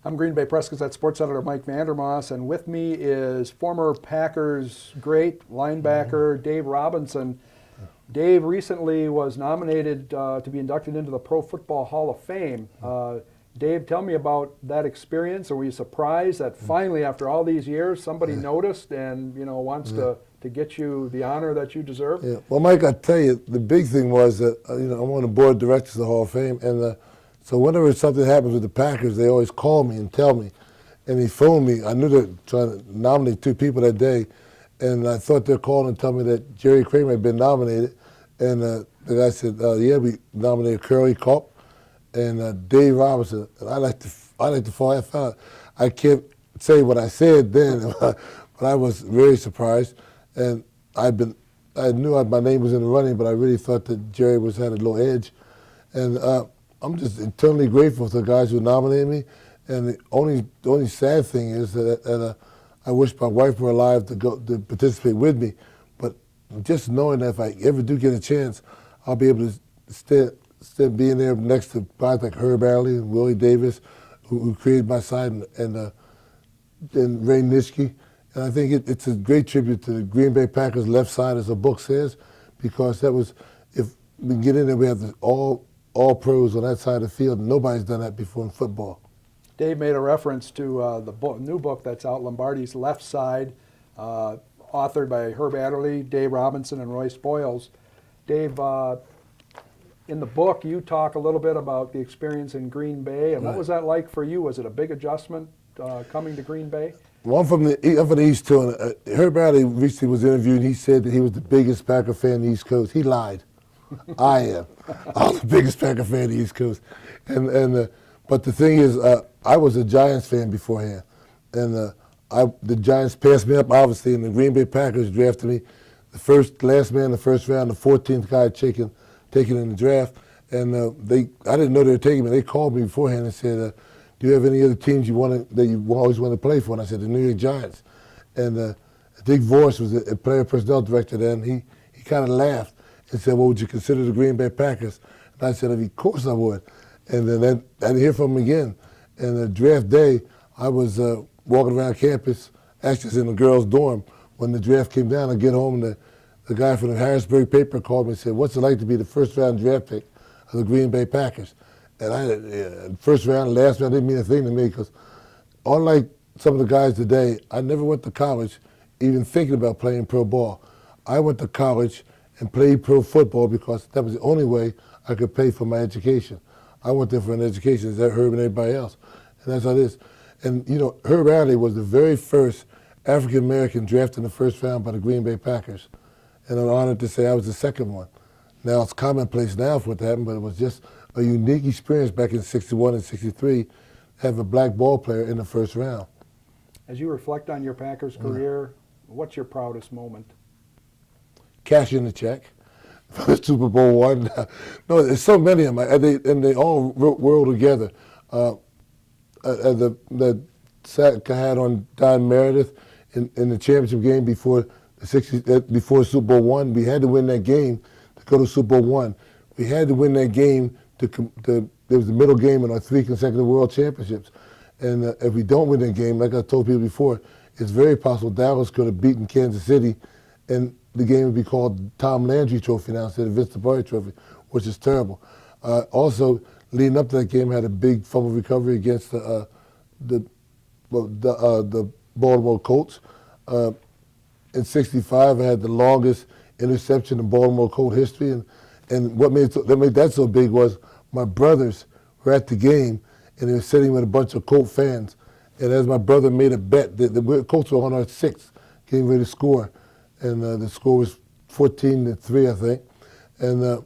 I'm Green Bay Press Gazette sports editor Mike Vandermoss, and with me is former Packers great linebacker Dave Robinson. Dave recently was nominated to be inducted into the Pro Football Hall of Fame. Dave, tell me about that experience. Are you surprised that finally, after all these years, somebody noticed and wants to get you the honor that you deserve? Yeah. Well, Mike, I tell you, the big thing was that I'm on the board of directors of the Hall of Fame, and so whenever something happens with the Packers, they always call me and tell me. And he phoned me. I knew they were trying to nominate two people that day, and I thought they'd call and tell me that Jerry Kramer had been nominated. And the guy said, "Yeah, we nominated Curly Culp and Dave Robinson." And I like to fall half out. I can't say what I said then, but I was very surprised. And I knew my name was in the running, but I really thought that Jerry had a little edge. And I'm just eternally grateful to the guys who nominated me. And the only sad thing is that I wish my wife were alive to participate with me. But just knowing that if I ever do get a chance, I'll be able to instead being there next to guys like Herb Allen and Willie Davis, who created my side, and Ray Nitschke. And I think it's a great tribute to the Green Bay Packers left side, as the book says, because that was, if we get in there, we have all pros on that side of the field. Nobody's done that before in football. Dave made a reference to the new book that's out, Lombardi's Left Side, authored by Herb Adderley, Dave Robinson, and Roy Spoils. Dave, in the book, you talk a little bit about the experience in Green Bay, and what was that like for you? Was it a big adjustment coming to Green Bay? Well, I'm from the East too, and Herb Adderley recently was interviewed, and he said that he was the biggest Packer fan in the East Coast. He lied. I am. I'm the biggest Packer fan in the East Coast. But the thing is, I was a Giants fan beforehand. And the Giants passed me up, obviously, and the Green Bay Packers drafted me last man in the first round, the 14th guy taken in the draft. And I didn't know they were taking me. They called me beforehand and said, do you have any other teams that you always want to play for? And I said, the New York Giants. And Dick Vorse was a player personnel director then. He kind of laughed and said, well, would you consider the Green Bay Packers? And I said, of course I would. And then I didn't hear from him again. And the draft day, I was walking around campus, actually in the girls' dorm. When the draft came down, I get home, and the guy from the Harrisburg paper called me and said, what's it like to be the first-round draft pick of the Green Bay Packers? And first round, last round didn't mean a thing to me, because unlike some of the guys today, I never went to college even thinking about playing pro ball. I went to college and played pro football because that was the only way I could pay for my education. I went there for an education, as Herb and everybody else. And that's how it is. And, Herb Adderley was the very first African-American drafted in the first round by the Green Bay Packers. And I'm honored to say I was the second one. Now, it's commonplace now for it to happen, but it was just a unique experience back in '61 and '63, have a black ball player in the first round. As you reflect on your Packers career, what's your proudest moment? Cashing the check. Super Bowl one. No, there's so many of them, and they all roll together. The sack I had on Don Meredith in the championship game before Super Bowl one. We had to win that game to go to Super Bowl one. We had to win that game there was the middle game in our 3 consecutive world championships. And if we don't win that game, like I told people before, it's very possible Dallas could have beaten Kansas City, and the game would be called Tom Landry Trophy now instead of Vince Lombardi Trophy, which is terrible. Also, leading up to that game, I had a big fumble recovery against the Baltimore Colts. In '65, I had the longest interception in Baltimore Colt history, and what made that so big was my brothers were at the game, and they were sitting with a bunch of Colt fans. And as my brother made a bet, the Colts were on our 6th, getting ready to score. And the score was 14-3, I think. And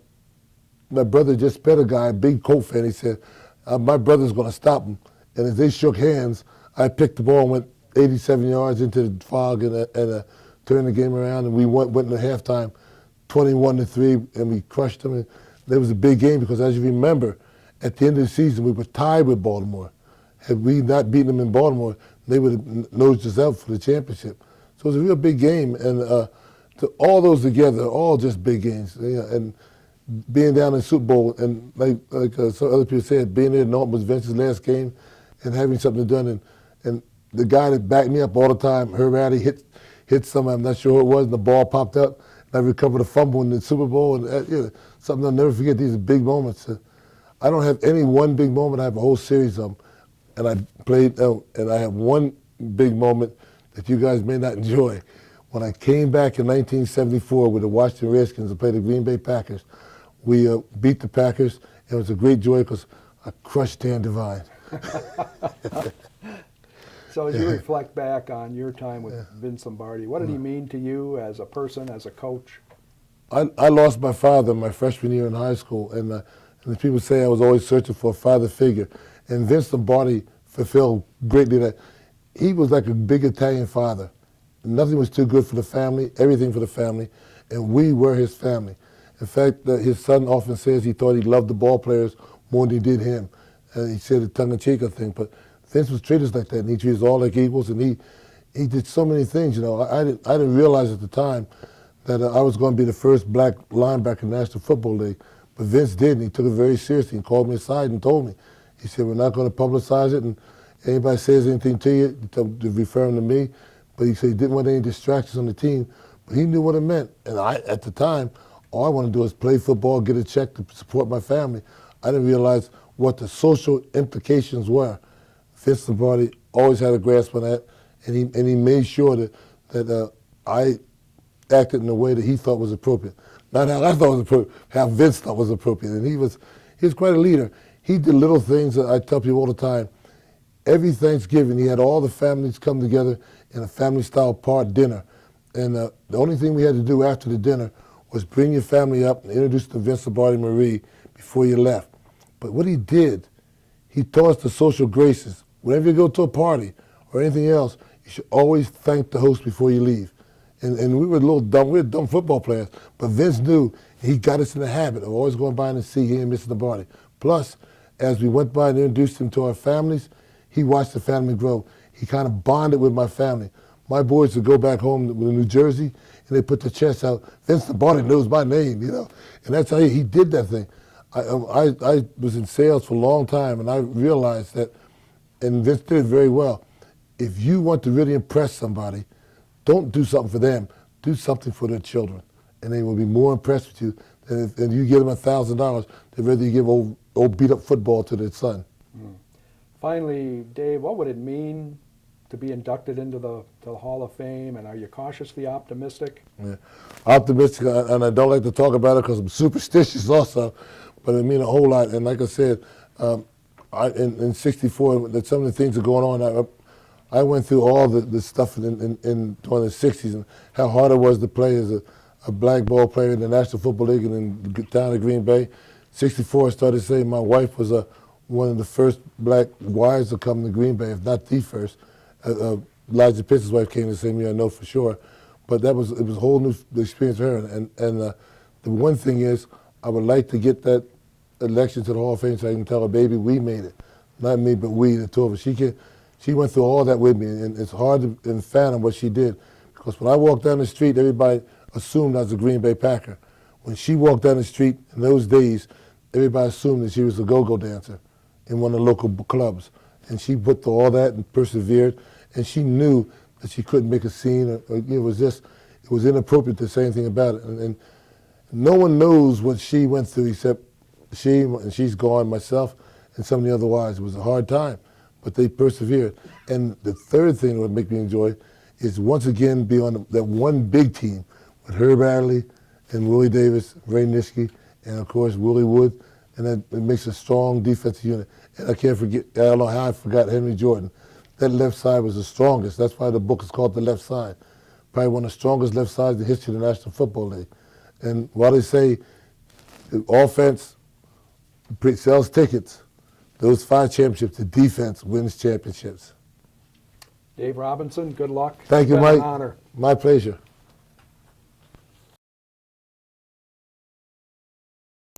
my brother just bet a guy, a big Colt fan. He said, my brother's going to stop him. And as they shook hands, I picked the ball and went 87 yards into the fog and turned the game around. And we went into halftime 21-3, and we crushed them. And that was a big game because, as you remember, at the end of the season, we were tied with Baltimore. Had we not beaten them in Baltimore, they would have nosed us out for the championship. So it was a real big game, and all those together, all just big games. And being down in the Super Bowl, and like some other people said, being there, knowing it was Vince's last game, and having something done. And the guy that backed me up all the time, Herb Addy, hit something, I'm not sure who it was, and the ball popped up. And I recovered a fumble in the Super Bowl, and something I'll never forget. These are big moments. I don't have any one big moment. I have a whole series of them. And I played, and I have one big moment that you guys may not enjoy. When I came back in 1974 with the Washington Redskins and played the Green Bay Packers, we beat the Packers, and it was a great joy because I crushed Dan Devine. So as you reflect back on your time with Vince Lombardi, what did he mean to you as a person, as a coach? I lost my father my freshman year in high school, and the people say I was always searching for a father figure. And Vince Lombardi fulfilled greatly that. He was like a big Italian father. Nothing was too good for the family, everything for the family, and we were his family. In fact, his son often says he thought he loved the ball players more than he did him. He said it tongue-in-cheek, I think, but Vince was treated us like that, and he treated us all like equals, and he did so many things. I didn't realize at the time that I was going to be the first black linebacker in the National Football League, but Vince did, and he took it very seriously and called me aside and told me. He said, we're not going to publicize it, and anybody says anything to you, to refer them to me. But he said he didn't want any distractions on the team, but he knew what it meant. And at the time, all I wanted to do was play football, get a check to support my family. I didn't realize what the social implications were. Vince Lombardi always had a grasp on that, and he made sure that I acted in a way that he thought was appropriate. Not how I thought was appropriate, how Vince thought was appropriate. And he was quite a leader. He did little things that I tell people all the time. Every Thanksgiving, he had all the families come together in a family-style part dinner. And the only thing we had to do after the dinner was bring your family up and introduce them to Vince Lombardi Marie before you left. But what he did, he taught us the social graces. Whenever you go to a party or anything else, you should always thank the host before you leave. And we were a little dumb. We were dumb football players. But Vince knew he got us in the habit of always going by and see him and Mr. Lombardi. Plus, as we went by and introduced him to our families, he watched the family grow. He kind of bonded with my family. My boys would go back home to New Jersey, and they put their chests out. Vince Lombardi knows my name, And that's how he did that thing. I was in sales for a long time, and I realized that, and Vince did it very well, if you want to really impress somebody, don't do something for them. Do something for their children, and they will be more impressed with you than if you give them $1,000, they'd rather you give old beat-up football to their son. Finally, Dave, what would it mean to be inducted into the Hall of Fame, and are you cautiously optimistic? Yeah. Optimistic, and I don't like to talk about it because I'm superstitious also, but it means a whole lot. And like I said, in '64, that some of the things are going on. I went through all the stuff during the '60s and how hard it was to play as a black ball player in the National Football League and in down in Green Bay. '64, I started saying my wife was one of the first black wives to come to Green Bay, if not the first. Elijah Pitts' wife came the same year, I know for sure. But it was a whole new experience for her. And the one thing is, I would like to get that election to the Hall of Fame so I can tell her, baby, we made it. Not me, but we, the two of us. She went through all that with me, and it's hard to fathom what she did. Because when I walked down the street, everybody assumed I was a Green Bay Packer. When she walked down the street in those days, everybody assumed that she was a go-go dancer in one of the local clubs. And she put through all that and persevered, and she knew that she couldn't make a scene. It was inappropriate to say anything about it. And no one knows what she went through except she, and she's gone, myself, and some of the other wives. It was a hard time, but they persevered. And the third thing that would make me enjoy is once again be on that one big team with Herb Adderley and Willie Davis, Ray Nitschke, and of course Willie Wood, and that it makes a strong defensive unit. And I can't forget, I don't know how I forgot Henry Jordan. That left side was the strongest. That's why the book is called The Left Side. Probably one of the strongest left sides in the history of the National Football League. And while they say the offense sells tickets, those 5 championships, the defense wins championships. Dave Robinson, good luck. Thank you, It's been Mike. an honor. My pleasure.